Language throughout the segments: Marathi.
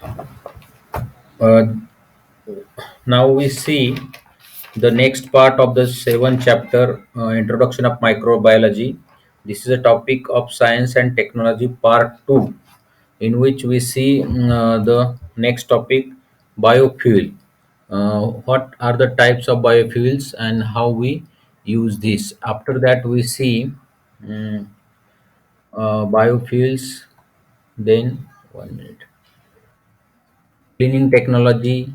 Uh, Now we see the next part of the seventh chapter, Introduction of Microbiology. This is a topic of science and technology part 2, in which we see the next topic, biofuel. What are the types of biofuels and how we use this? After that, we see mm, biofuels. Then, 1 minute, cleaning technology,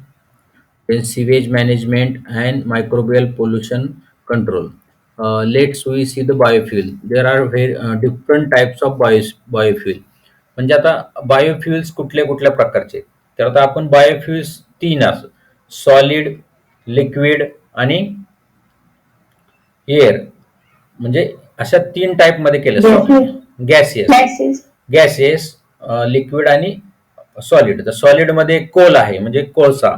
then sewage management and microbial pollution control. Let's we see the biofuel. There are very different types of biofuel. म्हणजे आता बायोफ्युल्स कुठल्या कुठल्या प्रकारचे, तर आता आपण बायोफ्युल्स तीन असं सॉलिड, लिक्विड आणि एअर, म्हणजे अशा तीन टाईप मध्ये केलं. गॅसियस, गॅसियस, लिक्विड आणि सॉलिड. तर सॉलिड मध्ये कोल आहे म्हणजे कोळसा,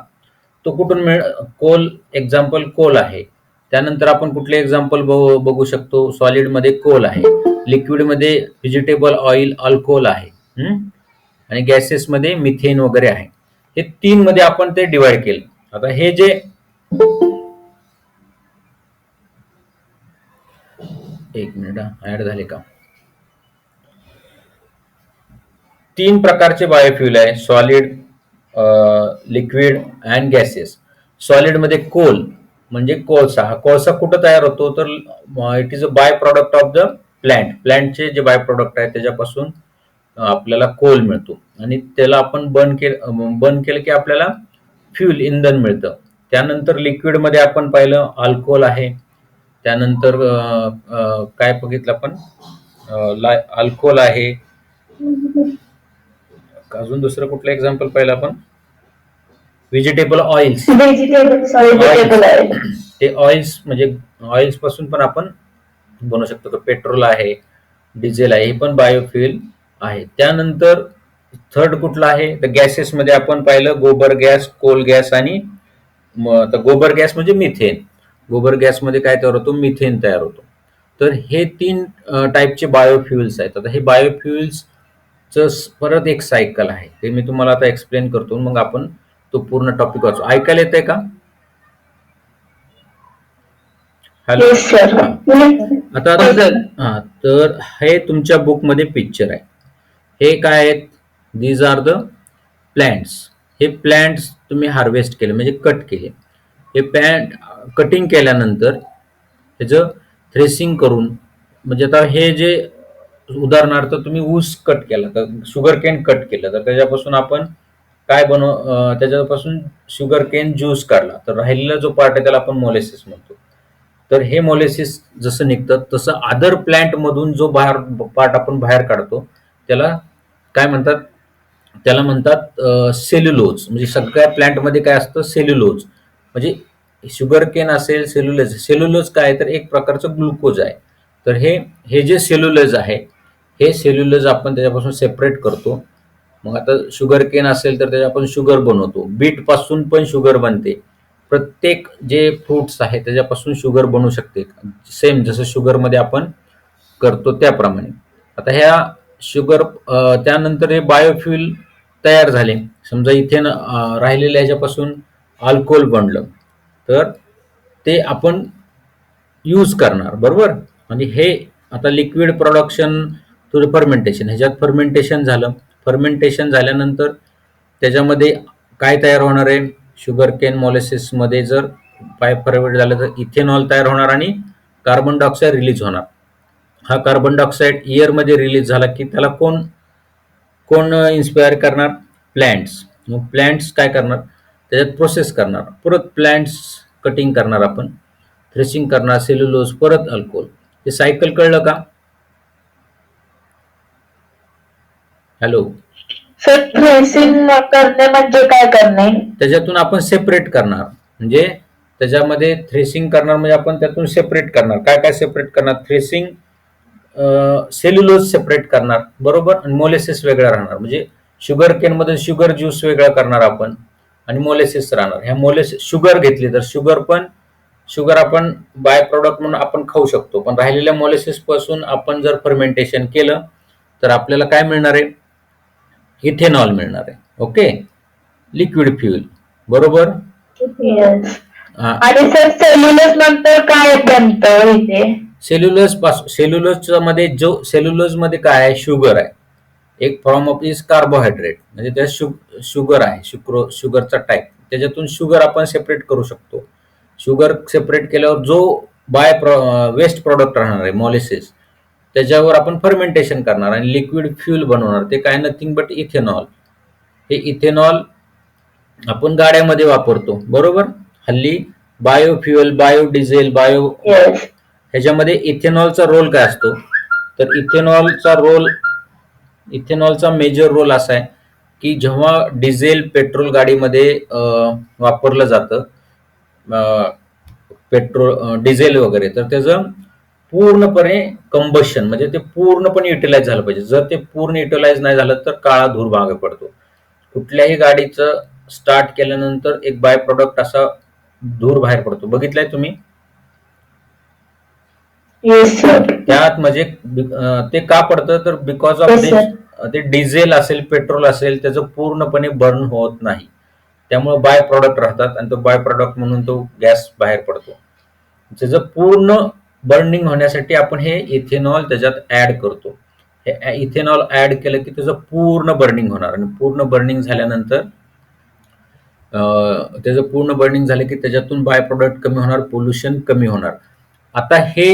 तो कुठून कोल, एक्झाम्पल कोल आहे. त्यानंतर आपण कुठले एक्झाम्पल बघू शकतो, सॉलिड मध्ये कोल आहे, लिक्विड मध्ये व्हेजिटेबल ऑइल, अल्कोहोल आहे, आणि गॅसेस मध्ये मिथेन वगैरे आहे. हे तीन मध्ये आपण ते डिवाइड केलं. आता हे जे एक मिनिट ऍड झाले का, तीन प्रकारचे बायोफ्युल आहे, solid, liquid and gases. Solid मध्ये कोल म्हणजे कोळसा. हा कोळसा कुठं तयार होतो, तर it is a by-product of the plant. प्लॅन्टचे जे बाय प्रोडक्ट आहे त्याच्यापासून आपल्याला कोल मिळतो आणि त्याला आपण बर्न केलं की आपल्याला फ्यूल, इंधन मिळतं. त्यानंतर लिक्विड मध्ये आपण पाहिलं अल्कोहोल आहे. त्यानंतर काय बघितलं आपण, अल्कोहोल आहे. अजून दुसरं कुठलं एक्झाम्पल पाहिलं आपण, व्हेजिटेबल ऑइल्स. ते ऑइल्स म्हणजे ऑइल्स पासून पण आपण बनवू शकतो. तर पेट्रोल आहे, डिझेल आहे, हे पण बायोफ्युल आहे. त्यानंतर थर्ड कुठला आहे, तर गॅसेस मध्ये आपण पाहिलं गोबर गॅस, कोल गॅस आणि गोबर गॅस म्हणजे मिथेन. गोबर गॅस मध्ये काय तयार होतो, मिथेन तयार होतो. तर हे तीन टाईपचे बायोफ्युल्स आहेत. आता हे बायोफ्युल्स परत एक सायकल आहे, ते मी तुम्हाला आता एक्सप्लेन करतो, मग आपण तो पूर्ण टॉपिक वाचू. ऐकायला येतंय का? हॅलो. आता तर हे तुमच्या बुक मध्ये पिक्चर आहे. हे काय आहेत, दीज आर द प्लांट्स. हे प्लांट्स तुम्ही हार्वेस्ट केले म्हणजे कट केले. हे प्लांट कटिंग केल्यानंतर ह्याचं थ्रेसिंग करून, म्हणजे आता हे जे उदाहरणार्थ तुम्ही ऊस कट केला, तर शुगर केन कट केलं, तर त्याच्यापासून आपण काय त्याच्यापासून शुगर केन ज्यूस काढला, तर राहिलेला जो पार्ट आहे त्याला आपण मोलेसिस म्हणतो. तर हे मोलेसिस जसं निघतं तसं अदर प्लांट मधून जो बाहेर पार्ट आपण बाहेर काढतो त्याला काय म्हणतात, त्याला म्हणतात सेल्युलोज. म्हणजे सगळ्या प्लांटमध्ये काय असतं, सेल्युलोज. म्हणजे शुगर केन असेल, सेल्युलोज. सेल्युलोज काय, तर एक प्रकारचं ग्लुकोज आहे. तर हे हे जे सेल्युलोज आहे, हे सेल्युलोज आपण त्याच्यापासून सेपरेट करतो. मग आता शुगर केन असेल तर त्याच्यापासून शुगर बनवतो. बीट पासून पण शुगर बनते. प्रत्येक जे फ्रुट्स आहे त्याच्यापासून शुगर बनू शकते, सेम जसं शुगर मध्ये आपण करतो त्याप्रमाणे. आता ह्या शुगर त्यानंतर हे बायोफ्युल तयार झाले. समजा इथेन राहिलेल्या ह्याच्यापासून अल्कोहोल बनलं, तर ते आपण यूज करणार, बरोबर. म्हणजे हे आता लिक्विड प्रोडक्शन टू फर्मेंटेशन, ह्याच्यात फर्मेंटेशन झालं. फर्मेंटेशन झाल्यानंतर त्याच्यामध्ये काय तयार होणार आहे, शुगर केन मोलेसिस मध्ये जर बाय फर्मेंट झालं तर इथेनॉल तयार होणार आणि कार्बन डायऑक्साईड रिलीज होणार. हा कार्बन डायऑक्साईड एअर मध्ये रिलीज झाला की त्याला कोण कोण इन्स्पायर करणार, प्लांट्स. मग प्लांट्स काय करणार, त्याच्यात प्रोसेस करणार, परत प्लांट्स कटिंग करणार, आपण थ्रेशिंग करणार, सेल्युलोज, परत अल्कोहोल. हे सायकल कळलं का? हॅलो. थ्रेसिंग करणे म्हणजे काय करणे? त्याच्यातून आपण सेपरेट करणार, म्हणजे त्याच्यामध्ये थ्रेसिंग करणार म्हणजे आपण त्यातून सेपरेट करणार. काय काय सेपरेट करणार, थ्रेसिंग, सेल्युलोज सेपरेट करणार, बरोबर, आणि मोलेसिस वेगळा राहणार. म्हणजे शुगर केन मध्ये शुगर ज्यूस वेगळा करणार आपण आणि मोलेसिस राहणार. ह्या मोलेसिस, शुगर घेतली तर शुगर आपण बाय प्रोडक्ट म्हणून आपण खाऊ शकतो, पण राहिलेल्या मोलेसिस पासून आपण जर फर्मेंटेशन केलं तर आपल्याला काय मिळणार आहे, इथेनॉल मिळणार आहे. ओके. लिक्विड फ्युएल, बरोबर. येस. हा, आणि सर सेल्युलोज नंतर काय बनतं इथे? सेल्युलोज मध्ये सेल्युलोज मध्ये काय आहे, शुगर आहे. एक फॉर्म ऑफ इज कार्बोहायड्रेट, म्हणजे त्या शुगर आहे, शुगरचा टाईप. त्याच्यातून शुगर आपण सेपरेट करू शकतो. शुगर सेपरेट केल्यावर जो वेस्ट प्रॉडक्ट राहणार आहे मॉलिसिस, त्याच्यावर आपण फर्मेंटेशन करणार आणि लिक्विड फ्युल बनवणार. ते काय, नथिंग बट इथेनॉल. हे इथेनॉल आपण गाड्यामध्ये वापरतो, बरोबर. हल्ली बायोफ्युएल, बायोडिझेल, येस. ह्याच्यामध्ये इथेनॉलचा रोल काय असतो, तर इथेनॉलचा मेजर रोल असा आहे की जेव्हा डिझेल पेट्रोल गाडीमध्ये वापरलं जातं, डिझेल वगैरे, तर त्याचं पूर्णपणे कंबशन, म्हणजे ते पूर्णपणे युटिलाइज झालं पाहिजे. जर ते पूर्ण युटिलाइज नाही झालं तर काळा धूर भाग पडतो. कुठल्याही गाडीचं स्टार्ट केल्यानंतर एक बाय प्रोडक्ट असा धूर बाहेर पडतो, बघितलाय तुम्ही. Yes sir. त्यात म्हणजे ते का पडतं, तर बिकॉज ऑफ Yes, sir. ते डिझेल असेल, पेट्रोल असेल, त्याचं पूर्णपणे बर्न होत नाही. त्यामुळे बाय प्रॉडक्ट राहतात आणि तो बाय प्रॉडक्ट म्हणून तो गॅस बाहेर पडतो. त्याचं पूर्ण बर्निंग होण्यासाठी आपण हे इथेनॉल त्याच्यात ऍड करतो. हे इथेनॉल ऍड केलं की त्याचं पूर्ण बर्निंग होणार आणि पूर्ण बर्निंग झाल्यानंतर त्याचं पूर्ण बर्निंग झालं की त्याच्यातून बाय प्रोडक्ट कमी होणार, पोल्युशन कमी होणार. आता हे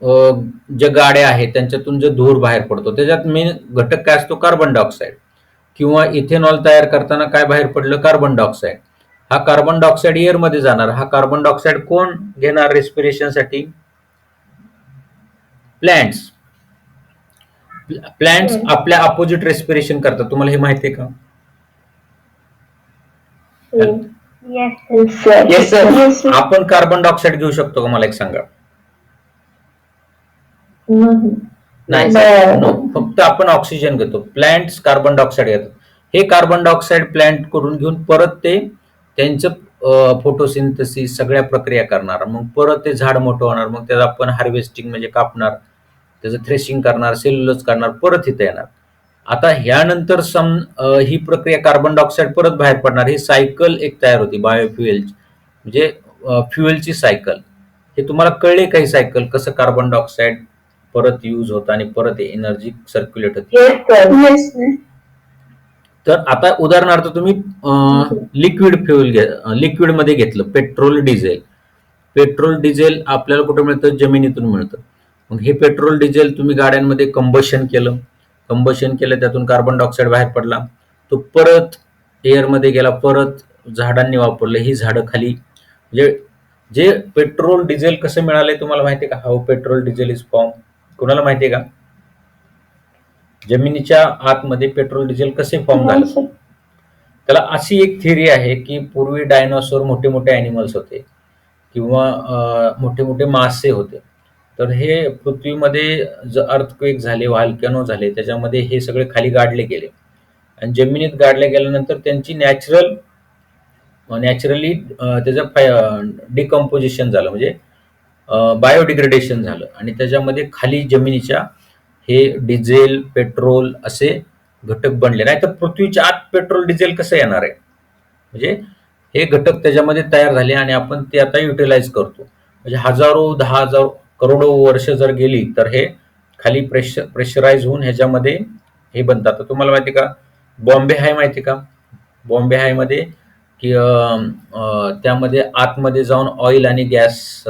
ज्या गाड्या आहेत त्यांच्यातून जो धूर बाहेर पडतो त्याच्यात मेन घटक काय असतो, कार्बन डायऑक्साईड. किंवा इथेनॉल तयार करताना काय बाहेर पडलं, कार्बन डायऑक्साईड. हा कार्बन डायऑक्साईड एअर मध्ये जाणार. हा कार्बन डायऑक्साईड कोण घेणार रेस्पिरेशनसाठी, प्लॅन्ट्स. प्लॅन्ट्स आपल्या अपोजिट रेस्पिरेशन करतात, तुम्हाला हे माहिती आहे का. Yes sir. आपण कार्बन डायऑक्साईड घेऊ शकतो का, मला एक सांगा. नाही, no. फक्त आपण ऑक्सिजन घेतो, प्लॅन्ट्स कार्बन डायऑक्साईड घेतात. हे कार्बन डायऑक्साईड प्लॅन्ट करून घेऊन परत ते त्यांचं फोटोसिंथेसिस सगळ्या प्रक्रिया करणार. मग परत ते झाड मोठं होणार. मग त्याला आपण हार्वेस्टिंग म्हणजे कापणार, त्याचं थ्रेशिंग करणार, सेल्युलोज करणार, परत इथं येणार. आता ह्यानंतर ही प्रक्रिया कार्बन डायऑक्साईड परत बाहेर पडणार. ही सायकल एक तयार होती बायोफ्युएल, म्हणजे फ्युएलची सायकल. हे तुम्हाला कळले काही सायकल, कसं कार्बन डायऑक्साईड परत यूज होतं आणि परत एनर्जी सर्क्युलेट होते. तर आता उदाहरणार्थ तुम्ही लिक्विड फ्युएल लिक्विड मध्ये घेतलं, पेट्रोल डिझेल. पेट्रोल डिझेल आपल्याला कुठे मिळतं, जमिनीतून मिळतं. मग हे पेट्रोल डिझेल तुम्ही गाड्यांमध्ये कंबशन केलं, त्यातून कार्बन डायऑक्साईड बाहेर पडला, तो परत एअरमध्ये गेला, परत झाडांनी वापरलं. ही झाडं खाली, म्हणजे जे पेट्रोल डिझेल कसं मिळालंय तुम्हाला माहिती आहे का, how petrol diesel is form, कोणाला माहिती आहे का. जमिनीच्या आतमध्ये पेट्रोल डिझेल कसे फॉर्म झाले, त्याला अशी एक थिअरी आहे की पूर्वी डायनोसॉर मोठे मोठे अॅनिमल्स होते किंवा मोठे मोठे मासे होते. तर हे पृथ्वीमध्ये अर्थक्वेक झाले, व्हॉल्कॅनो झाले, त्याच्यामध्ये हे सगळे खाली गाडले गेले आणि जमिनीत गाडले गेल्यानंतर त्यांची नॅचरली त्याचं डिकम्पोजिशन झालं, म्हणजे बायोडिग्रेडेशन झालं आणि त्याच्यामध्ये खाली जमिनीच्या हे डिझेल, पेट्रोल असे घटक बनले. नाही तर पृथ्वीच्या आत पेट्रोल डिझेल कसं येणार आहे, म्हणजे हे घटक त्याच्यामध्ये तयार झाले आणि आपण ते आता युटिलाइज करतो. म्हणजे 10,000 करोडो वर्ष जर गेली तर हे खाली प्रेशराईज होऊन ह्याच्यामध्ये हे बनतात. तर तुम्हाला माहिती का, बॉम्बे हाय माहिती का, बॉम्बे हाय मध्ये की त्यामध्ये आतमध्ये जाऊन ऑइल आणि गॅस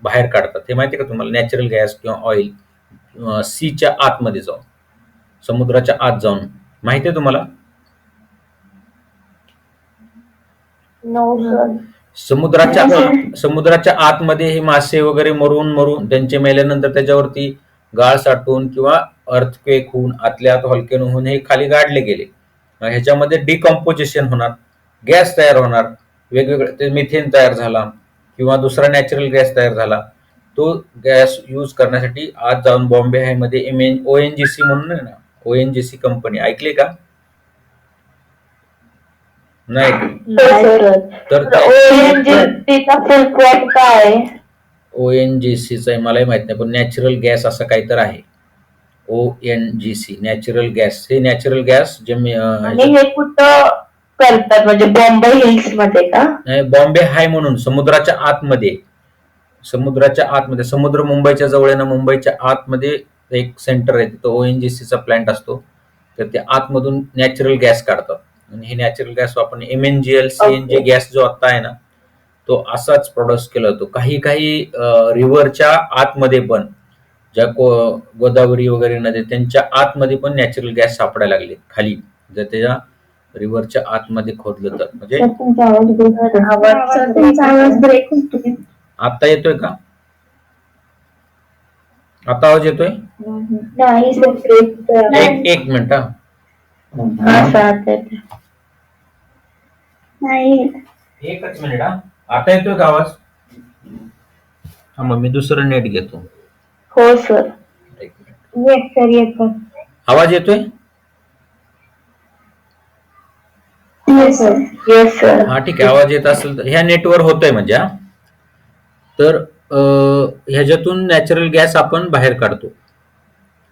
बाहेर काढतात, हे माहिती का तुम्हाला, नॅचरल गॅस किंवा ऑइल सीच्या आतमध्ये जाऊन, समुद्राच्या आत जाऊन, माहिती आहे तुम्हाला. समुद्राच्या आतमध्ये हे मासे वगैरे मरून त्यांचे मेल्यानंतर त्याच्यावरती गाळ साठून किंवा अर्थक्वेक होऊन, आतल्या आत व्हॉल्कॅनो होऊन हे खाली गाडले गेले. ह्याच्यामध्ये डिकम्पोजिशन होणार, गॅस तयार होणार, वेगवेगळे ते मिथेन तयार झाला किंवा दुसरा नॅचरल गॅस तयार झाला. तो गॅस यूज करण्यासाठी आज जाऊन बॉम्बे हाय मध्ये ONGC म्हणून आहे ना, ONGC कंपनी, ऐकली का. नाही तर ONGCचं आहे मलाही माहित नाही, पण नॅचरल गॅस असं काहीतरी आहे. ONGC natural gas. हे नॅचरल गॅस हे कुठं करतात म्हणजे बॉम्बे हिल्स मध्ये का? बॉम्बे हाय म्हणून समुद्राच्या आतमध्ये, समुद्र मुंबईच्या जवळ आहे ना, मुंबईच्या आतमध्ये एक सेंटर आहे, तिथं ओएनजीसीचा प्लांट असतो. तर ते आतमधून नॅचरल गॅस काढतात आणि हे नॅचरल गॅस आपण एमएनजीएल सीएनजी Okay. गॅस जो आता आहे ना, तो असाच प्रोड्यूस केला जातो. काही काही रिव्हरच्या आतमध्ये पण, ज्या गोदावरी वगैरे नदी त्यांच्या आतमध्ये पण नॅचरल गॅस सापडायला लागले खाली, जर त्याच्या रिव्हरच्या आतमध्ये खोदलं तर. म्हणजे तुमचा आवाज ब्रेक होतोय. आता येतोय का? आता आवाज येतोय? नाही सर, ब्रेक एक मिनिट हा. नाही. एकच मिनिट हा. आता येतोय का आवाज? हा, मग मी दुसरं नेट घेतो. हो सर. एक मिनिट. येस सर, येतो. आवाज येतोय? Yes sir. हा ठीक आहे, आवाज येत असेल तर ह्या नेटवर होतोय म्हणजे हा. तर ह्याच्यातून नॅचरल गॅस आपण बाहेर काढतो.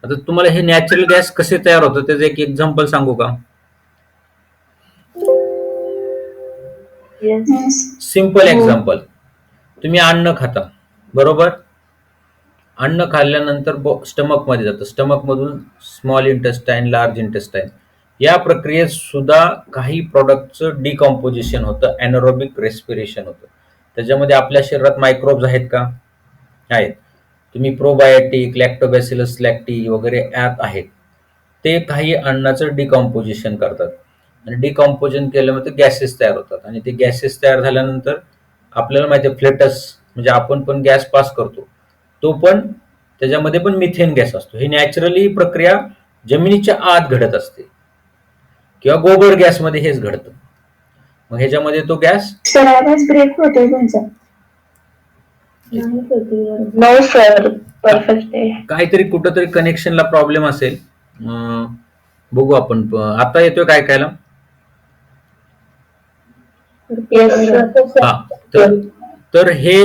आता तुम्हाला हे नॅचरल गॅस कसे तयार होतं त्याचं एक एक्झाम्पल सांगू का? Simple example. तुम्ही अन्न खाता, बरोबर? अन्न खाल्ल्यानंतर स्टमक मध्ये जातं, स्टमक मधून स्मॉल इंटेस्टाईन, लार्ज इंटेस्टाईन, या प्रक्रियेत सुद्धा काही प्रोडक्टचं डिकॉम्पोजिशन होतं, ॲनारोबिक रेस्पिरेशन होतं. त्याच्यामध्ये आपल्या शरीरात मायक्रोब्स आहेत का? आहेत. तुम्ही प्रोबायोटिक, लॅक्टोबॅसिलस लॅक्टी वगैरे ॲप आहेत, ते काही अन्नाचं डिकॉम्पोजिशन करतात आणि डिकॉम्पोजन केल्यामुळे गॅसेस तयार होतात आणि ते गॅसेस तयार झाल्यानंतर आपल्याला माहिती आहे फ्लेटस, म्हणजे आपण पण गॅस पास करतो, तो पण त्याच्यामध्ये पण मिथेन गॅस असतो. ही नॅचरली प्रक्रिया जमिनीच्या आत घडत असते किंवा गोबर गॅसमध्ये हेच घडतं. मग ह्याच्यामध्ये तो गॅस ब्रेक होतोय तुमचा. नो सर, परफेक्ट आहे. काहीतरी कुठंतरी कनेक्शनला प्रॉब्लेम असेल. बघू आपण. आता येतोय काय ऐकायला? हा, तर हे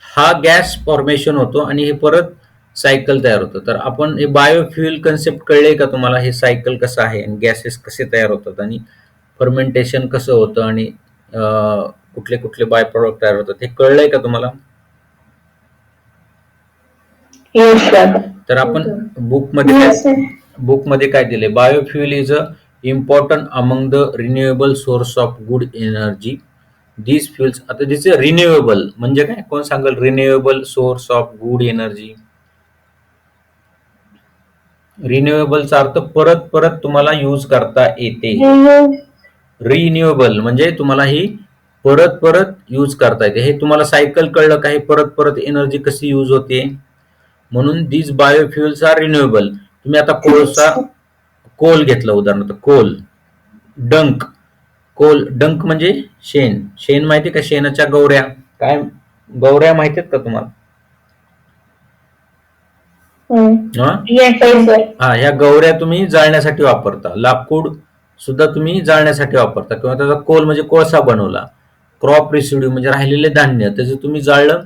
हा गॅस फॉर्मेशन होतो आणि हे परत सायकल तयार होतं. तर आपण हे बायोफ्युएल कन्सेप्ट कळले का तुम्हाला? हे सायकल कसं आहे आणि गॅसेस कसे तयार होतात आणि फर्मेंटेशन कसं होतं आणि कुठले कुठले बाय प्रोडक्ट तयार होतात, हे कळलंय का तुम्हाला? तर आपण बुकमध्ये काय दिले? Biofuel is a important among the renewable source of good energy. These fuels, आता दिस रिन्युएबल म्हणजे काय? कोण सांगेल? Renewable source of good energy. रिन्युएबलचा अर्थ परत परत तुम्हाला यूज करता येते. रिन्युएबल म्हणजे तुम्हाला ही परत परत यूज करता येते. हे तुम्हाला सायकल कळलं का? हे परत परत एनर्जी कशी यूज होते, म्हणून दीज बायोफ्युएल्स आर रिन्युएबल. तुम्ही आता कोल घेतला उदाहरणार्थ, डंक म्हणजे शेण माहिती का? शेणाच्या गौऱ्या, काय गौऱ्या माहितीत का तुम्हाला? हा, ह्या गौऱ्या तुम्ही जाळण्यासाठी वापरता. लाकूड सुद्धा तुम्ही जाळण्यासाठी वापरता किंवा त्याचा कोल म्हणजे कोळसा बनवला. क्रॉप रेसिड्यू म्हणजे राहिलेले धान्य, त्याचं तुम्ही जाळलं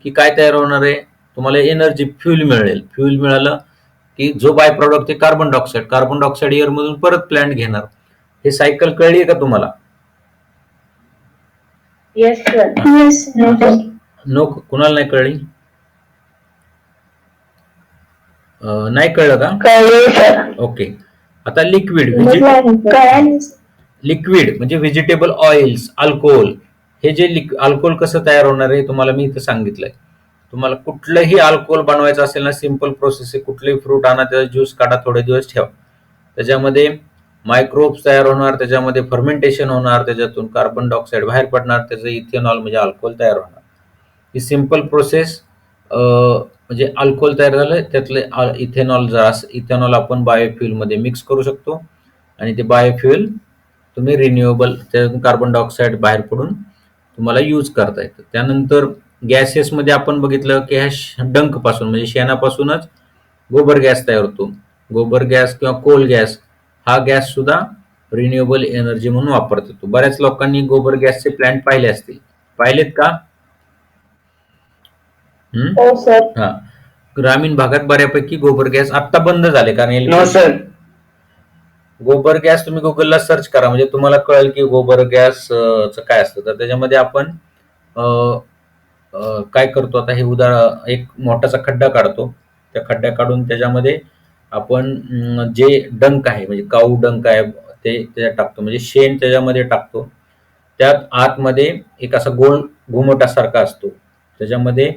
की काय तयार होणार आहे? तुम्हाला एनर्जी, फ्युल मिळेल. फ्युल मिळालं की जो बाय प्रॉडक्ट आहे कार्बन डायऑक्साईड एअर मधून परत प्लांट घेणार. हे सायकल कळली का तुम्हाला? Yes sir. नो, कुणाला नाही कळली? नाही कळलं का? कळले सर. ओके. आता लिक्विड म्हणजे व्हेजिटेबल ऑइल्स, अल्कोहोल. हे जे अल्कोहोल कसं तयार होणार आहे तुम्हाला मी इथं सांगितलंय. तुम्हाला कुठलंही अल्कोहोल बनवायचं असेल ना, सिंपल प्रोसेस आहे. कुठलंही फ्रूट आणा, त्याचा ज्यूस काढा, थोडे दिवस ठेवा, त्याच्यामध्ये मायक्रोब्स तयार होणार, त्याच्यामध्ये फर्मेंटेशन होणार, त्याच्यातून कार्बन डायऑक्साईड बाहेर पडणार, त्याचं इथेनॉल म्हणजे अल्कोहोल तयार होणार. ही सिंपल प्रोसेस. म्हणजे अल्कोहोल तयार झालं, त्यातले इथेनॉल आपण बायोफ्युएल मध्ये मिक्स करू शकतो आणि ते बायोफ्युएल तुम्ही रिन्युएबल, त्यातून कार्बन डायऑक्साईड बाहेर पडून तुम्हाला यूज करता येतं. त्यानंतर गॅसेसमध्ये आपण बघितलं की ह्या डंक पासून म्हणजे शेणापासूनच गोबर गॅस तयार होतो. गोबर गॅस किंवा कोल गॅस, हा गॅस सुद्धा रिन्युएबल एनर्जी म्हणून वापरता येतो. बऱ्याच लोकांनी गोबर गॅसचे प्लांट पाहिले असतील. पाहिलेत का? हा, ग्रामीण भागात बऱ्यापैकी गोबर गॅस आता बंद झाले कारण गोबर गॅस तुम्ही गुगलला सर्च करा, म्हणजे तुम्हाला कळेल की गोबर गॅस काय असतं. तर त्याच्यामध्ये आपण काय करतो, आता हे एक मोठासा खड्डा काढतो. त्या खड्डा काढून त्याच्यामध्ये आपण जे डंक आहे, म्हणजे काऊ डंक आहे, ते त्याच्यात टाकतो, म्हणजे शेण त्याच्यामध्ये टाकतो. त्यात आतमध्ये एक असा गोल घुमटासारखा असतो. त्याच्यामध्ये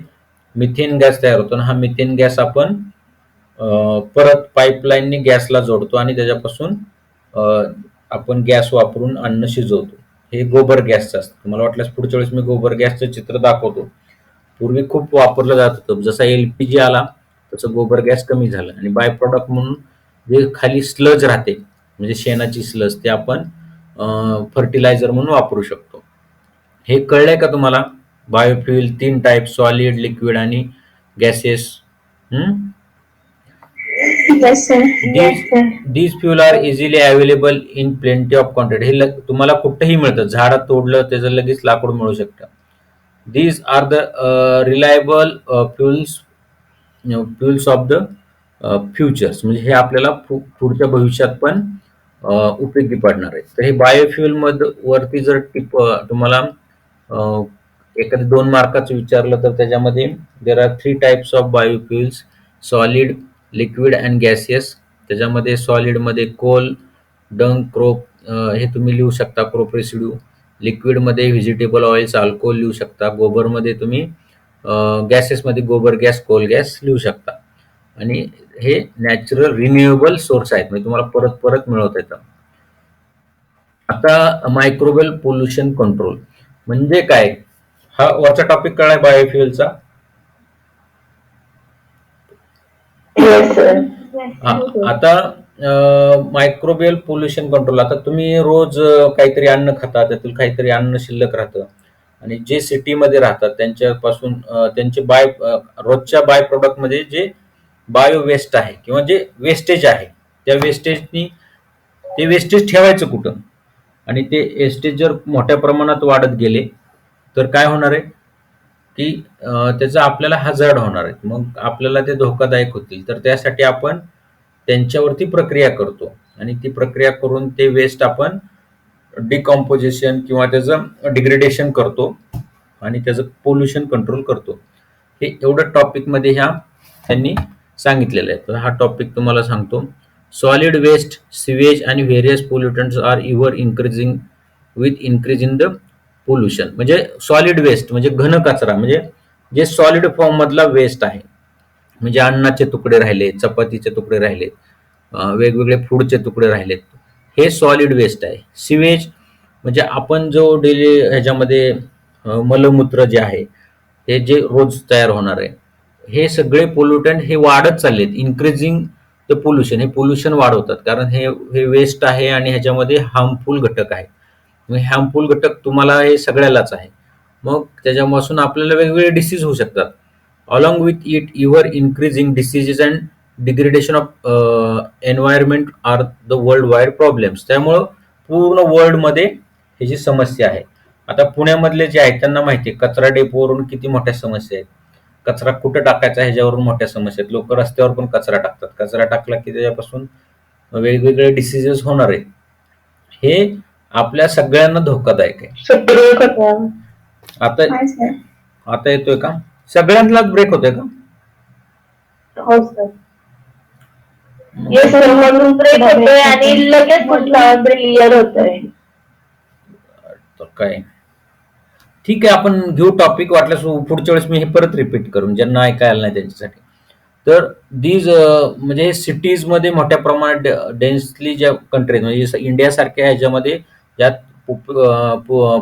मिथेन गॅस तयार होतो आणि हा मिथेन गॅस आपण परत पाईपलाईनने गॅसला जोडतो आणि त्याच्यापासून अ, आपण गॅस वापरून अन्न शिजवतो. हे गोबर गॅसचं असतं. तुम्हाला वाटल्यास पुढच्या वेळेस मी गोबर गॅसचं चित्र दाखवतो. पूर्वी खूप वापरलं जात होतं. जसा एल-पी-जी आला तसं गोबर गॅस कमी झालं आणि बाय प्रॉडक्ट म्हणून जे खाली स्लज राहते, म्हणजे शेणाची स्लज, ते आपण फर्टिलायझर म्हणून वापरू शकतो. हे कळलंय का तुम्हाला? बायोफ्युल 3 टाइप: सॉलिड, लिक्विड आणि gases. Yes sir. These fuel are easily available in plenty of quantity. तुम्हाला कुठेही मिळतं. झाडात तोडलं त्याचं लगेच लाकूड मिळू शकतं. These are the reliable fuels of the futures. म्हणजे हे आपल्याला पुढच्या भविष्यात पण उपयोगी पडणार आहे. तर हे बायोफ्युल वरती जर तुम्हाला अ, एखाद्या 2 मार्काचं विचारलं तर त्याच्यामध्ये there are 3 types of biofuels: solid, liquid and gaseous. त्याच्यामध्ये सॉलिडमध्ये कोल, डंक, क्रोप, हे तुम्ही लिहू शकता, क्रोप रेसिड्यू. लिक्विडमध्ये व्हेजिटेबल ऑइल्स, अल्कोहोल लिहू शकता. गोबरमध्ये तुम्ही गॅसेसमध्ये गोबर गॅस, कोल गॅस लिहू शकता. आणि हे नॅचरल रिन्युएबल सोर्स आहेत, म्हणजे तुम्हाला परत परत मिळवता येतं. आता मायक्रोवेल पोल्युशन कंट्रोल म्हणजे काय? हा वरचा टॉपिक कळलाय बायोफ्युएलचा? Yes sir. आता मायक्रोबियल पोल्युशन कंट्रोल. आता तुम्ही रोज काहीतरी अन्न खाता, त्यातील काहीतरी अन्न शिल्लक राहतं आणि जे सिटीमध्ये राहतात त्यांच्यापासून त्यांचे रोजच्या बाय प्रोडक्टमध्ये जे बायो वेस्ट आहे किंवा जे वेस्टेज आहे, त्या वेस्टेजनी ते वेस्टेज ठेवायचं कुठं? आणि ते वेस्टेज जर मोठ्या प्रमाणात वाढत गेले तर काय होणार आहे की त्याचा आपल्याला हझार्ड होणार आहे. मग आपल्याला ते धोकादायक होतील. तर त्यासाठी आपण त्यांच्यावरती प्रक्रिया करतो आणि ती प्रक्रिया करून ते वेस्ट आपण डिकॉम्पोजिशन किंवा त्याचं डिग्रेडेशन करतो आणि त्याचं पोल्युशन कंट्रोल करतो. हे एवढं टॉपिकमध्ये त्यांनी सांगितलेलं आहे. तर हा टॉपिक तुम्हाला सांगतो. सॉलिड वेस्ट, सिवेज आणि various pollutants are ever increasing with increase in the pollution. म्हणजे सॉलिड वेस्ट म्हणजे घन कचरा, म्हणजे जे सॉलिड फॉर्म मधला वेस्ट आहे, म्हणजे अन्नाचे तुकडे राहिले, चपातीचे तुकडे राहिले, वेगवेगळे फूडचे तुकडे राहिलेत, हे सॉलिड वेस्ट आहे. सिवेज म्हणजे आपण जो डेली ह्याच्यामध्ये मलमूत्र जे आहे, हे जे रोज तयार होणार आहे, हे सगळे पोल्युटंट हे वाढत चाललेत. इन्क्रीजिंग द पोल्युशन, हे पोल्युशन वाढवतात कारण हे हे वेस्ट आहे आणि ह्याच्यामध्ये हार्मफुल घटक आहे. हार्मफुल घटक तुम्हाला हे सगळ्यालाच आहे. मग त्याच्यापासून आपल्याला वेगवेगळे डिसीज होऊ शकतात. Along with it ever increasing diseases and degradation of environment are the world wide problems. त्यामुळं पूर्ण वर्ल्डमध्ये ही जी समस्या आहे. आता पुण्यामधले जे आहेत त्यांना माहिती आहे कचरा डेपोवरून किती मोठ्या समस्या आहेत. कचरा कुठं टाकायचा ह्याच्यावरून मोठ्या समस्या आहेत. लोक रस्त्यावर पण कचरा टाकतात. कचरा टाकला की त्याच्यापासून वेगवेगळे डिसीजेस होणार आहेत. हे आपल्या सगळ्यांना धोकादायक आहे. आता आता येतोय का? सगळ्यांनाच ब्रेक होतोय का? हो सर. येस सर, म्हणून ब्रेक होतोय आणि लगेच कुठला क्लिअर होतोय. तर काय ठीक आहे, आपण घेऊ टॉपिक. वाटल्यास पुढच्या वेळेस मी हे परत रिपीट करून ज्यांना ऐकायला नाही त्यांच्यासाठी. तर दीज म्हणजे सिटीजमध्ये मोठ्या प्रमाणात डेन्सली ज्या कंट्रीज म्हणजे इंडियासारख्या ह्याच्यामध्ये ज्यात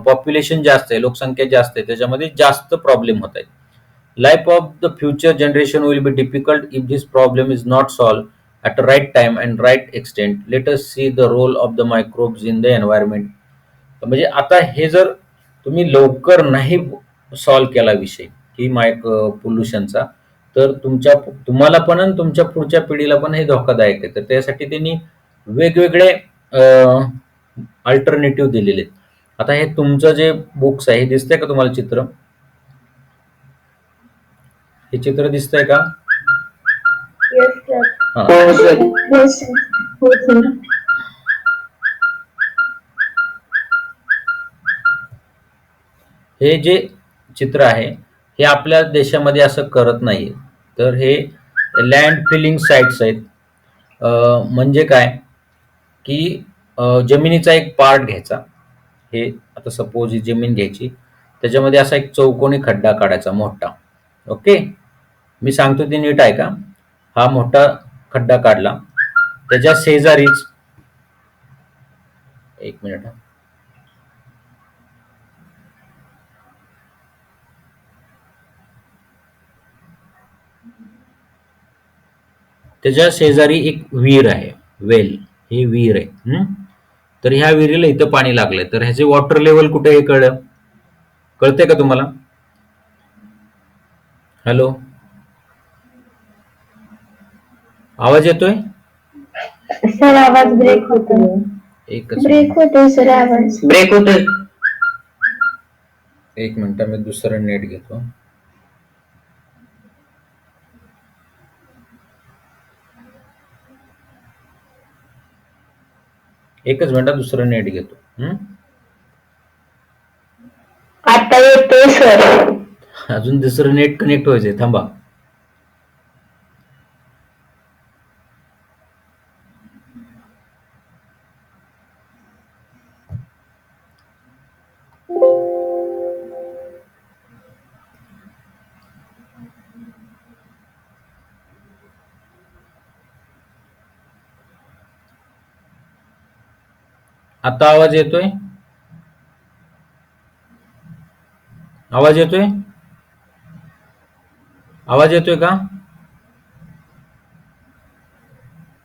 पॉप्युलेशन जास्त आहे, लोकसंख्या जास्त आहे, त्याच्यामध्ये जास्त प्रॉब्लेम होत आहेत. Life of the future generation will be difficult if this problem is not solve at the right time and right extent. Let us see the role of the microbes in the environment. म्हणजे आता हे जर तुम्ही लवकर नाही सॉल्व्ह केला विषय की पोल्युशनचा, तर तुम्हाला पण आणि तुमच्या पुढच्या पिढीला पण हे धोकादायक आहे. तर त्यासाठी त्यांनी वेगवेगळे अल्टरनेटिव्ह दिलेले आहेत. आता हे तुमचं जे बुक्स आहे, हे दिसतंय का तुम्हाला चित्र? हे चित्र दिसतंय का? Yes sir. हा. हो सर. हे जे चित्र आहे हे आपल्या देशामध्ये असं करत नाहीये. तर हे लँड फिलिंग साइट्स आहेत. म्हणजे काय की जमिनीचा एक पार्ट घ्यायचा. हे आता सपोज ही जमीन घ्यायची, त्याच्यामध्ये असा एक चौकोनी खड्डा काढायचा मोठा. ओके, मी सांगतो ते नीट आहे का? हा मोठा खड्डा काढला, त्याच्या शेजारीच एक मिनिट हा. त्याच्या शेजारी एक विहीर आहे, वेल, ही विहीर आहे. तर ह्या विहिरीला इथं पाणी लागलंय, तर ह्याचे वॉटर लेवल कुठे हे कळतंय का तुम्हाला? हॅलो, आवाज येतोय? सर आवाज ब्रेक होतोय. एकच ब्रेक होतोय सर, आवाज ब्रेक होतोय. एक मिनिट, मी दुसरं नेट घेतो. एकच मिनिट, दुसरं नेट घेतो. आता येतोय सर. अजून दुसरं नेट कनेक्ट व्हायचंय, थांबा. आता आवाज येतोय? आवाज येतोय? आवाज येतोय का?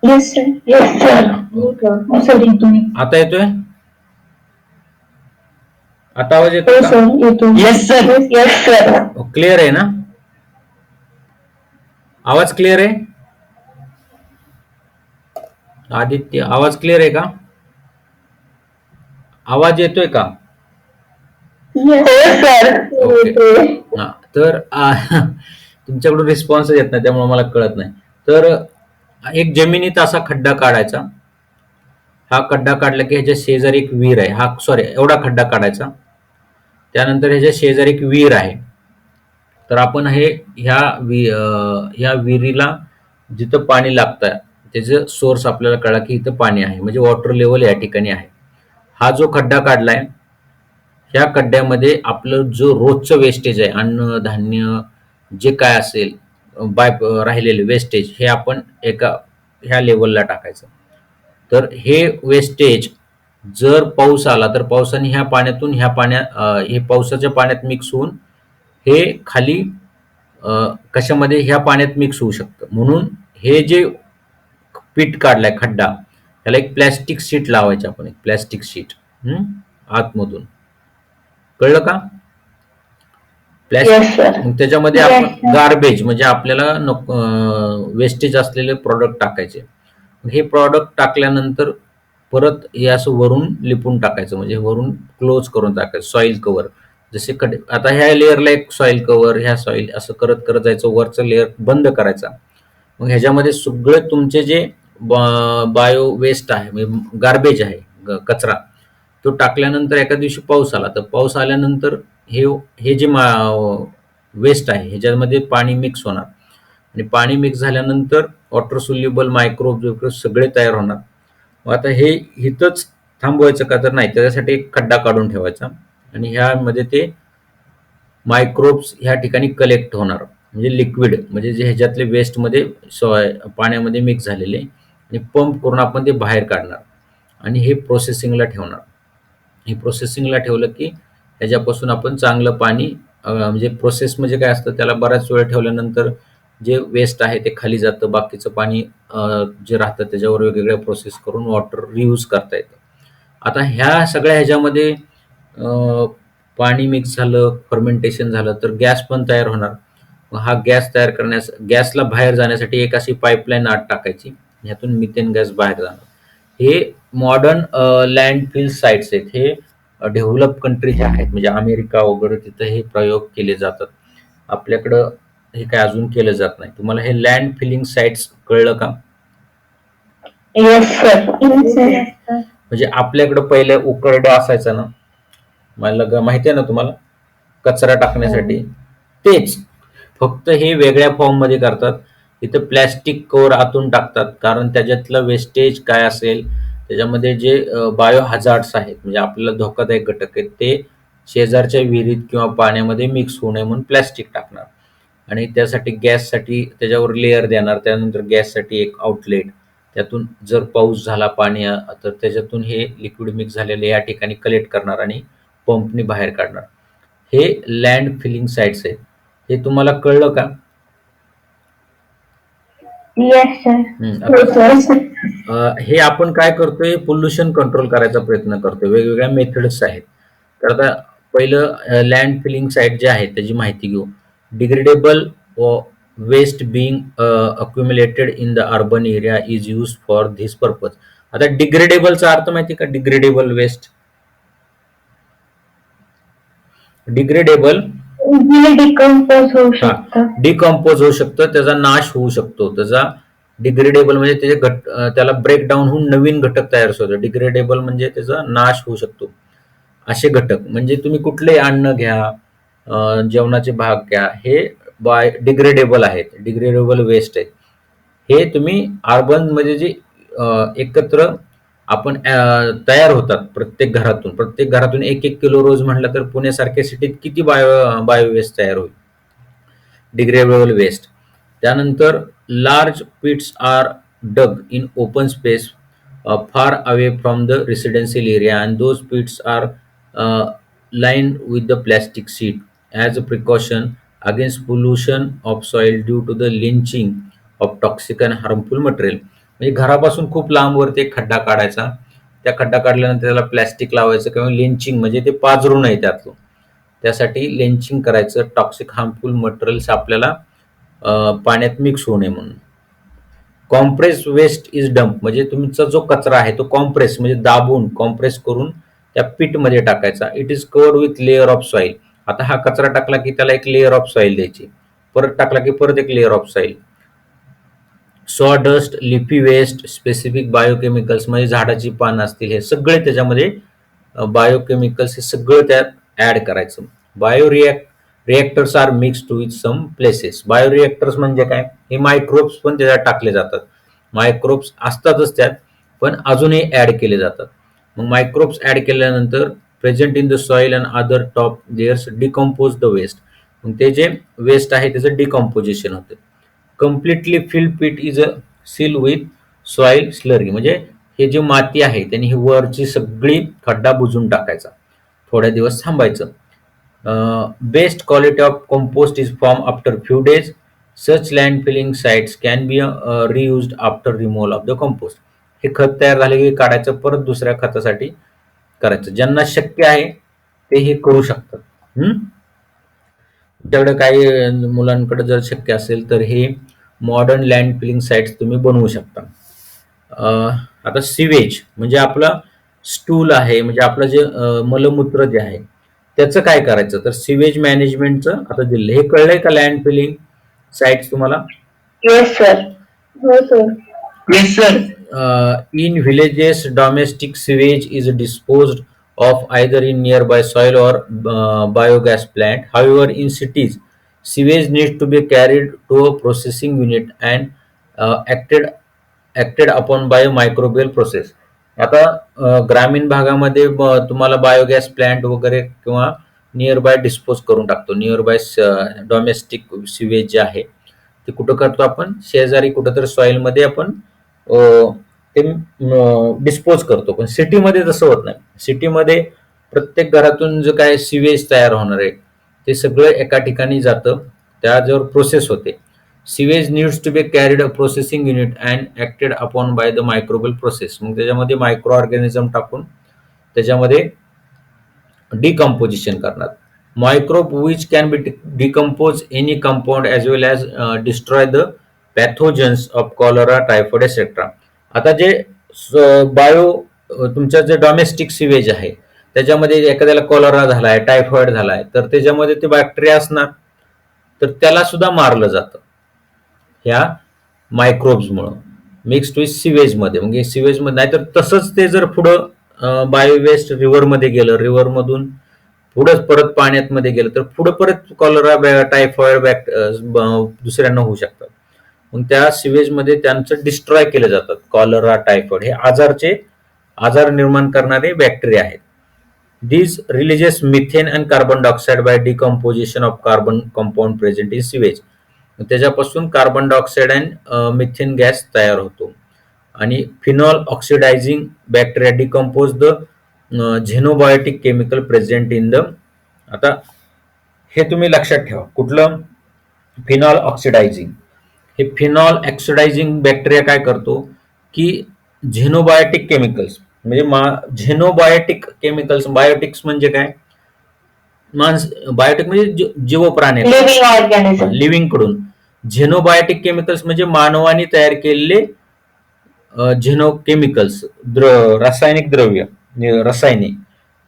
Yes sir. Yes sir. Sir येतोय. आता येतोय? आता आवाज येतोय का? सर येतोय. Yes sir. Yes sir. Clear आहे ना? आवाज क्लिअर आहे? आदित्य, आवाज क्लिअर आहे का? आवाज येतोय का? हो सर. हा, तर तुमच्याकडून रिस्पॉन्स येत नाही, त्यामुळे मला कळत नाही. तर एक जमिनीत असा खड्डा काढायचा. हा खड्डा काढला की ह्याच्या शेजारी एक विहीर आहे. हा सॉरी, एवढा खड्डा काढायचा. त्यानंतर ह्याच्या शेजारी एक विहीर आहे. तर आपण ह्या विहिरीला जिथं पाणी लागतं त्याचं सोर्स आपल्याला कळला की इथं पाणी आहे, म्हणजे वॉटर लेवल या ठिकाणी आहे. हा जो खड्डा काढलाय, ह्या खड्ड्यामध्ये आपलं जो रोजचं वेस्टेज आहे, अन्न धान्य जे काय असेल, राहिलेले वेस्टेज, हे आपण ह्या लेवलला टाकायचं. तर हे वेस्टेज जर पाऊस आला तर पावसाने हे पावसाच्या पाण्यात मिक्स होऊन हे खाली कशामध्ये ह्या पाण्यात मिक्स होऊ शकतं. म्हणून हे जे पीठ काढलाय खड्डा, त्याला एक प्लॅस्टिक शीट लावायची आपण, एक प्लॅस्टिक शीट आतमधून. कळलं का? प्लॅस्टिक. मग त्याच्यामध्ये आपण गार्बेज म्हणजे आपल्याला वेस्टेज असलेले प्रॉडक्ट टाकायचे. हे प्रॉडक्ट टाकल्यानंतर परत हे असं वरून लिपून टाकायचं, म्हणजे वरून क्लोज करून टाकायचं, सॉइल कव्हर. जसे आता ह्या लेअरला एक सॉइल कव्हर, ह्या सॉइल, असं करत करत जायचं. वरचं लेअर बंद करायचा. मग ह्याच्यामध्ये सगळे तुमचे जे बायो वेस्ट आहे, म्हणजे गार्बेज आहे, कचरा, तो टाकल्यानंतर एका दिवशी पाऊस आला, तर पाऊस आल्यानंतर हे जे वेस्ट आहे ह्याच्यामध्ये पाणी मिक्स होणार, आणि पाणी मिक्स झाल्यानंतर वॉटर सोल्युबल मायक्रोब सगळे तयार होणार. मग आता हे इथंच थांबवायचं का? तर नाही, त्याच्यासाठी एक खड्डा काढून ठेवायचा, आणि ह्यामध्ये ते मायक्रोब्स ह्या ठिकाणी कलेक्ट होणार, म्हणजे लिक्विड, म्हणजे जे ह्याच्यातले वेस्टमध्ये पाण्यामध्ये मिक्स झालेले, आणि पंप करून आपण ते बाहेर काढणार आणि हे प्रोसेसिंगला ठेवणार. हे प्रोसेसिंगला ठेवलं की ह्याच्यापासून आपण चांगलं पाणी, म्हणजे प्रोसेस म्हणजे काय असतं, त्याला बराच वेळ ठेवल्यानंतर जे वेस्ट आहे ते खाली जातं, बाकीचं पाणी जे राहतं त्याच्यावर वेगवेगळ्या प्रोसेस करून वॉटर रियूज करता येतं. आता ह्या सगळ्या ह्याच्यामध्ये पाणी मिक्स झालं, फर्मेंटेशन झालं, तर गॅस पण तयार होणार. मग हा गॅस तयार गॅसला बाहेर जाण्यासाठी एक अशी पाईपलाईन आत टाकायची, ह्यातून मिथेन गॅस बाहेर जाणार. हे मॉडर्न लँडफिल साइट्स आहेत. हे डेव्हलप कंट्री जे आहेत, म्हणजे अमेरिका वगैरे, तिथं हे प्रयोग केले जातात. आपल्याकडं हे काय अजून केलं जात नाही. तुम्हाला हे लँड फिलिंग साइट्स कळलं का? Yes sir. म्हणजे आपल्याकडं पहिले उकरडा असायचा ना, मला माहिती आहे ना तुम्हाला? कचरा टाकण्यासाठी, तेच फक्त हे वेगळ्या फॉर्म मध्ये करतात. इथं प्लॅस्टिक कव्हर आतून टाकतात, कारण त्याच्यातलं वेस्टेज काय असेल, त्याच्यामध्ये जे बायो हजार्ड्स आहेत म्हणजे आपल्याला धोकादायक घटक आहेत, ते शेजारच्या विहिरीत किंवा पाण्यामध्ये मिक्स होऊ नये म्हणून प्लॅस्टिक टाकणार. आणि त्यासाठी गॅससाठी त्याच्यावर लेअर देणार, त्यानंतर गॅससाठी एक आउटलेट, त्यातून जर पाऊस झाला पाणी तर त्याच्यातून हे लिक्विड मिक्स झालेले या ठिकाणी कलेक्ट करणार आणि पंपनी बाहेर काढणार. हे लँड फिलिंग साइट्स आहेत. हे तुम्हाला कळलं का? Yes sir. हे आपण काय करतोय, पोल्युशन कंट्रोल करायचा प्रयत्न करतोय. वेगवेगळ्या मेथड्स आहेत. तर आता पहिलं लँड फिलिंग साइट जे आहेत त्याची माहिती घेऊ. Degradable waste being accumulated in the urban area is use for this purpose. आता डिग्रेडेबलचा अर्थ माहिती का? डिग्रेडेबल वेस्ट, डिग्रेडेबल डिकम्पोज होऊ शकतं. डिकम्पोज होऊ शकतं, त्याचा नाश होऊ शकतो. त्याचा डिग्रेडेबल म्हणजे त्याचे त्याला ब्रेकडाऊन होऊन नवीन घटक तयार होतात. डिग्रेडेबल म्हणजे त्याचा नाश होऊ शकतो असे घटक. म्हणजे तुम्ही कुठलेही अन्न घ्या, जेवणाचे भाग घ्या, हे डिग्रेडेबल आहेत, डिग्रेडेबल वेस्ट आहेत. हे तुम्ही अर्बन मध्ये जे एकत्र आपण तयार होतात प्रत्येक घरातून 1-1 किलो रोज म्हटलं तर पुण्यासारख्या सिटीत किती बायो वेस्ट तयार होईल, डिग्रेडेबल वेस्ट. त्यानंतर large pits are dug in open space far away from the residential area and those pits are lined with the plastic sheet as a precaution against pollution of soil due to the lynching of toxic and harmful material. म्हणजे घरापासून खूप लांबवरती एक खड्डा काढायचा, त्या खड्डा काढल्यानंतर त्याला प्लॅस्टिक लावायचं किंवा लिंचिंग म्हणजे ते पाजरू नये त्यातून, त्यासाठी लिंचिंग करायचं. टॉक्सिक हार्मफुल मटेरियल्स आपल्याला पाण्यात मिक्स होऊ नये म्हणून. कॉम्प्रेस वेस्ट इज डंप म्हणजे तुमचा जो कचरा आहे तो कॉम्प्रेस म्हणजे दाबून कॉम्प्रेस करून त्या पीट मध्ये टाकायचा. It is covered with layer of soil. आता हा कचरा टाकला की त्याला एक लेअर ऑफ सॉइल द्यायची, परत टाकला की परत एक layer of soil. Saw dust, leafy waste, specific biochemicals म्हणजे झाडाची पानं असतील, हे सगळे त्याच्यामध्ये बायोकेमिकल्स हे सगळं त्यात ऍड करायचं. Reactors are mixed with some places. Bioreactors म्हणजे काय? हे मायक्रोब्स पण त्याच्यात टाकले जातात. मायक्रोब्स असतातच त्यात, पण अजूनही ऍड केले जातात. मग मायक्रोब्स ऍड केल्यानंतर present in the soil and other top layers decompose the waste. मग ते जे वेस्ट आहे त्याचं डिकम्पोजिशन होतं. Completely fill pit is a seal with soil slurry म्हणजे हे जे माती आहे त्यांनी ही वरची सगळी खड्डा बुजून टाकायचा, थोड्या दिवस थांबायचं. Best quality of compost is form after few days. Such land filling sites can be reused after removal of the compost. हे खत तयार झाले की काढायचं, परत दुसऱ्या खतासाठी करायचं. ज्यांना शक्य आहे ते हे करू शकतात. तुमच्याकडे काही मुलांकडे जर शक्य असेल तर हे मॉडर्न लँड फिलिंग साइट्स तुम्ही बनवू शकता. आता सिवेज म्हणजे आपलं स्टूल आहे, म्हणजे आपलं जे मलमूत्र जे आहे त्याचं काय करायचं, तर सिवेज मॅनेजमेंटचं आता दिलं. हे कळलंय का लँड फिलिंग साइट्स तुम्हाला? Yes sir. हो sir. Yes sir. In villages, domestic sewage is disposed of either in nearby soil or biogas plant. However, in cities, sewage needs to be carried to a processing unit and acted upon by a microbial process. आता ग्रामीण भागामध्ये तुम्हाला बायोगॅस प्लांट वगैरे किंवा नियर बाय डिस्पोज करून टाकतो. नियर बाय डोमेस्टिक सिवेज जे आहे ते कुठं करतो आपण? शेजारी कुठंतरी सॉइलमध्ये आपण ते डिस्पोज करतो. पण सिटीमध्ये तसं होत नाही. सिटीमध्ये प्रत्येक घरातून जो काय सिवेज तयार होणार आहे ते सगळं एका ठिकाणी जातं, त्याच्यावर प्रोसेस होते. Sewage needs to be carried a processing unit and acted upon by the microbial process. मग त्याच्यामध्ये मायक्रो ऑर्गॅनिझम टाकून त्याच्यामध्ये डिकम्पोजिशन करणार. Microbe which can be decompose any compound as well as destroy the pathogens of cholera, typhoid etcetera. आता जे बायो तुमचं जे डोमेस्टिक सिवेज आहे त्याच्यामध्ये एखाद्याला कॉलरा झालाय, टायफॉइड झालाय, तर त्याच्यामध्ये ते बॅक्टेरिया असणार, तर त्याला सुद्धा मारलं जातं ह्या मायक्रोब्समुळं मिक्स्ड विथ सिवेजमध्ये. म्हणजे सिवेजमध्ये नाही तर तसंच ते जर पुढं बायोवेस्ट रिव्हरमध्ये गेलं, रिव्हरमधून पुढं परत पाण्यात मध्ये गेलं तर पुढं परत कॉलरा टायफॉइड दुसऱ्यांना होऊ शकतात. मग त्या सिवेजमध्ये त्यांचं डिस्ट्रॉय केले जातात. कॉलरा टायफॉइड हे आजार निर्माण करणारे बॅक्टेरिया आहेत. These releases methane and carbon dioxide by decomposition of carbon compound present in sewage. त्याच्यापासून कार्बन डायऑक्साईड आणि मिथेन गॅस तयार होतो. आणि phenol oxidising bacteria decompose the xenobiotic chemical present in the. आता हे तुम्ही लक्षात ठेवा, कुठलं फिनॉल ऑक्सिडायझिंग. हे फिनॉल ऑक्सिडायझिंग बॅक्टेरिया काय करतो की झेनोबायोटिक केमिकल्स म्हणजे झेनोबायोटिक केमिकल्स, बायोटिक्स म्हणजे काय, बायोटिक म्हणजे जीवप्राणी, लिव्हिंग ऑर्गॅनिझम. लिव्हिंग कडून. झेनोबायोटिक केमिकल्स म्हणजे मानवाने तयार केलेले झेनो केमिकल्स, रासायनिक द्रव्य, रसायने,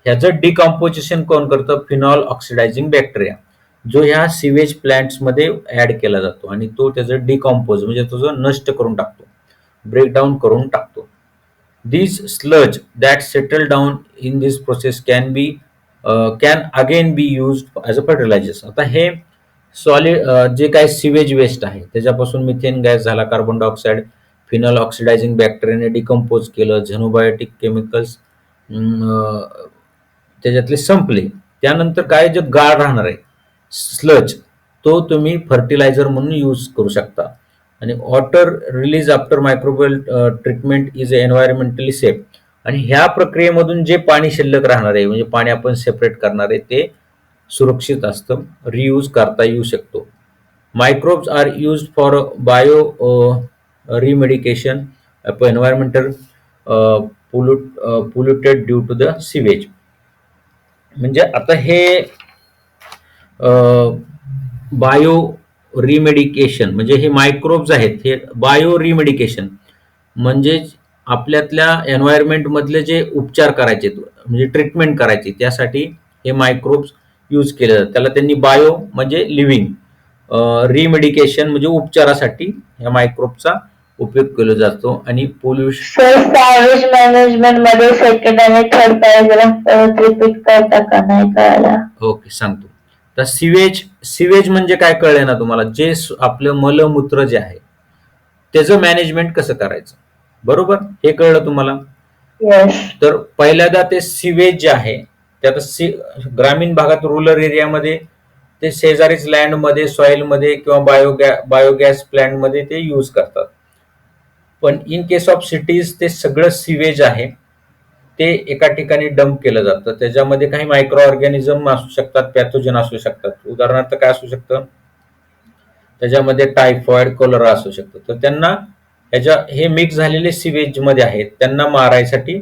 ह्याचं डिकम्पोजिशन कोण करतं, फिनॉल ऑक्सिडायझिंग बॅक्टेरिया, जो ह्या सिवेज प्लांट्स मध्ये ऍड केला जातो आणि तो त्याचं डिकम्पोज म्हणजे त्याचं नष्ट करून टाकतो, ब्रेकडाऊन करून टाकतो. These sludge that settle down in this process can again be used as a fertilizers. आता हे सॉलिड जे काय सिवेज वेस्ट आहे त्याच्यापासून मिथेन गॅस झाला, कार्बन डायऑक्साईड फिनॉल ऑक्सिडायझिंग बॅक्टेरियाने डिकम्पोज केलं, झेनोबायोटिक केमिकल्स त्याच्यातले संपले. त्यानंतर काय जे गाळ राहणार आहे स्लज, तो तुम्ही फर्टिलायझर म्हणून यूज करू शकता. आणि water release after microbial treatment is एन्व्हायरमेंटली safe. आणि ह्या प्रक्रियेमधून जे पाणी शिल्लक राहणार आहे म्हणजे पाणी आपण सेपरेट करणार आहे ते सुरक्षित असतं, रियूज करता येऊ शकतो. Microbes are use for bio remediation environmental polluted due to the sewage. म्हणजे आता हे बायो रिमेडिकेशन म्हणजे हे मायक्रोब्स आहेत, हे बायो रिमेडिकेशन म्हणजे आपल्यातल्या एन्व्हायरमेंट मधले जे उपचार करायचे म्हणजे ट्रीटमेंट करायची त्यासाठी हे मायक्रोब्स यूज केले जातात. त्याला त्यांनी बायो म्हणजे लिव्हिंग, रिमेडिकेशन म्हणजे उपचारासाठी या मायक्रोबचा उपयोग केला जातो. आणि पोल्युशन सॅवेज मॅनेजमेंट मध्ये सेकंड आणि थर्ड पॅराग्राफ रिपीट करता का नाही कळाला? ओके, सांगतो. तर सिवेज म्हणजे काय कळलंय ना तुम्हाला, जे आपलं मलमूत्र जे आहे त्याचं मॅनेजमेंट कसं करायचं, बरोबर, हे कळलं तुम्हाला. तर पहिल्यांदा ते सिवेज जे आहे ते आता ग्रामीण भागात, रुरल एरियामध्ये ते शेजारीच लँड मध्ये, सॉइल मध्ये किंवा बायोगॅस प्लांट मध्ये ते यूज करतात. पण इन केस ऑफ सिटीज ते सगळं सिवेज आहे ते एका ठिकाणी डंप केलं जातं. त्याच्यामध्ये काही मायक्रो ऑर्गॅनिझम असू शकतात, पॅथोजन असू शकतात. उदाहरणार्थ काय असू शकतं, त्याच्यामध्ये टायफॉइड, कोलरा असू शकतं. तर त्यांना हे मिक्स झालेले सिवेज मध्ये आहेत त्यांना मारायसाठी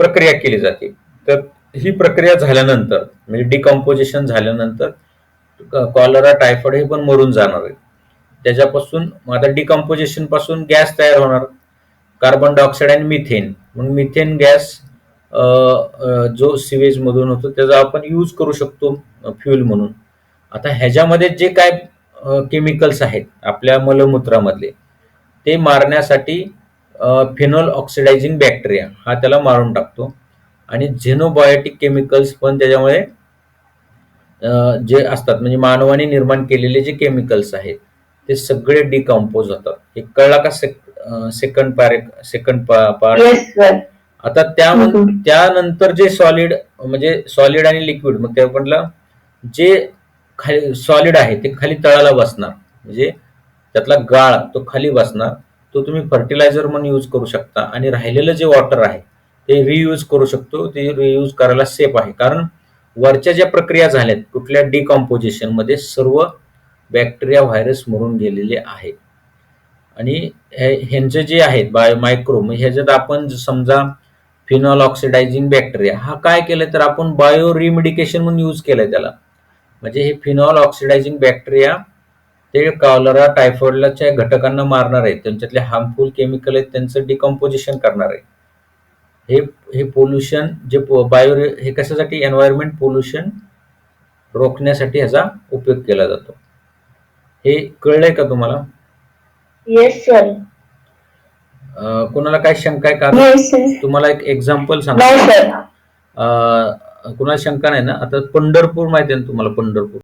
प्रक्रिया केली जाते. तर ही प्रक्रिया झाल्यानंतर म्हणजे डिकम्पोजिशन झाल्यानंतर कॉलरा, टायफॉइड हे पण मरून जाणार आहे. त्याच्यापासून आता डिकम्पोजिशन पासून गॅस तयार होणार, कार्बन डायऑक्साईड आणि मिथेन. मग मिथेन गॅस जो सिवेज मधून होतो त्याचा आपण यूज करू शकतो फ्युल म्हणून. आता ह्याच्यामध्ये जे काय केमिकल्स आहेत आपल्या मलमूत्रामधले ते मारण्यासाठी फिनॉल ऑक्सिडायझिंग बॅक्टेरिया हा त्याला मारून टाकतो. आणि झेनोबायोटिक केमिकल्स पण त्याच्यामुळे जे असतात म्हणजे मानवाने निर्माण केलेले जे केमिकल्स आहेत ते सगळे डिकम्पोज होतात. हे कळला का सेकंड पार्ट? आता त्यानंतर जे सॉलिड आणि लिक्विड, मग ते म्हटलं जे खाली सॉलिड आहे ते खाली तळाला बसणार म्हणजे त्यातला गाळ तो खाली बसणार, तो तुम्ही फर्टिलायझर म्हणून यूज करू शकता. आणि राहिलेलं जे वॉटर आहे ते रियूज करू शकतो, ते रियूज करायला सेफ आहे. कारण वरच्या ज्या प्रक्रिया झाल्यात कुठल्या डिकम्पोजिशन मध्ये सर्व बॅक्टेरिया, व्हायरस मरून गेलेले आहेत. आणि ह्यांचे जे आहेत मायक्रो, ह्याच्यात आपण समजा फिनॉल ऑक्सिडायझिंग बॅक्टेरिया हा काय केलं तर आपण बायो रिमेडिकेशन म्हणून यूज केलंय त्याला. म्हणजे हे फिनॉल ऑक्सिडायझिंग बॅक्टेरिया ते कॉलरा, टायफॉइडच्या घटकांना मारणार आहेत, त्यांच्यातले हार्मफुल केमिकल आहेत त्यांचं डिकम्पोजिशन करणार आहे. हे पोल्युशन जे हे कशासाठी, एन्व्हायरमेंट पोल्युशन रोखण्यासाठी ह्याचा उपयोग केला जातो. हे कळलंय का तुम्हाला? Yes sir. कोणाला काय शंका आहे का? तुम्हाला एक एक्झाम्पल सांगतो. कुणाला शंका नाही ना? आता पंढरपूर माहिती आहे ना तुम्हाला? पंढरपूर